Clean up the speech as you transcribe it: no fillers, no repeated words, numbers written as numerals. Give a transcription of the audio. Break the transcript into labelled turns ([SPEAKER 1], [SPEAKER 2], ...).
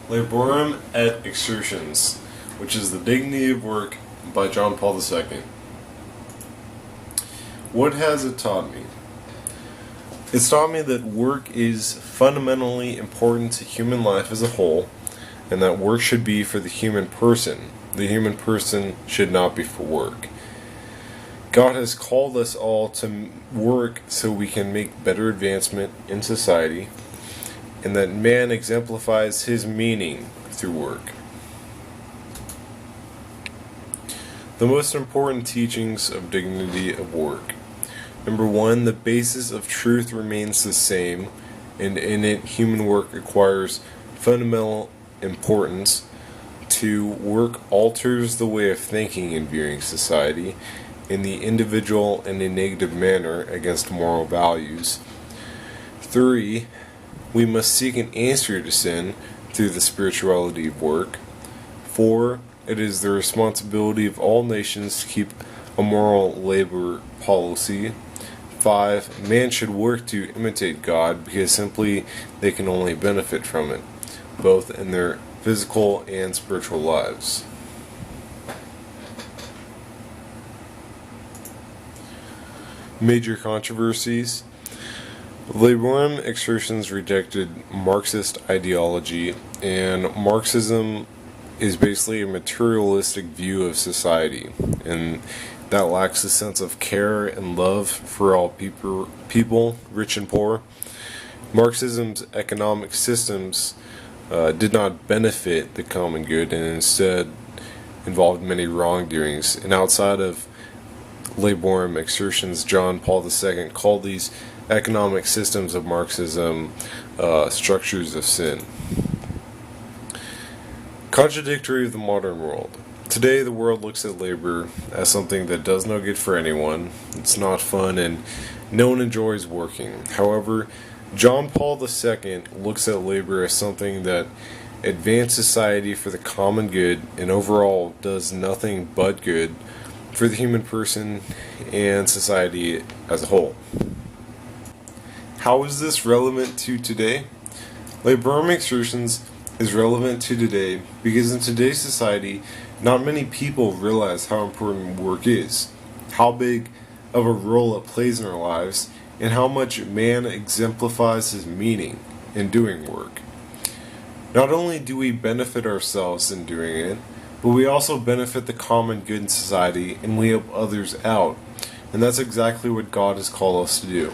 [SPEAKER 1] Laborum et Exertions, which is the dignity of work by John Paul II. What has it taught me? It's taught me that work is fundamentally important to human life as a whole, and that work should be for the human person. The human person should not be for work. God has called us all to work so we can make better advancement in society, and that man exemplifies his meaning through work. The most important teachings of dignity of work. Number 1, the basis of truth remains the same, and in it human work acquires fundamental importance. 2, work alters the way of thinking and viewing society in the individual in a negative manner against moral values. 3, we must seek an answer to sin through the spirituality of work. 4, it is the responsibility of all nations to keep a moral labor policy. 5, man should work to imitate God because simply they can only benefit from it, both in their physical and spiritual lives. Major controversies. Laborum Exertions rejected Marxist ideology, and Marxism is basically a materialistic view of society, and that lacks a sense of care and love for all people, rich and poor. Marxism's economic systems did not benefit the common good, and instead involved many wrongdoings. And outside of Laborum Exertions, John Paul II called these economic systems of Marxism structures of sin. Contradictory of the modern world. Today the world looks at labor as something that does no good for anyone. It's not fun and no one enjoys working. However, John Paul II looks at labor as something that advances society for the common good and overall does nothing but good for the human person and society as a whole. How is this relevant to today? Laborum Exertions is relevant to today because in today's society, not many people realize how important work is, how big of a role it plays in our lives, and how much man exemplifies his meaning in doing work. Not only do we benefit ourselves in doing it, but we also benefit the common good in society, and we help others out. And that's exactly what God has called us to do.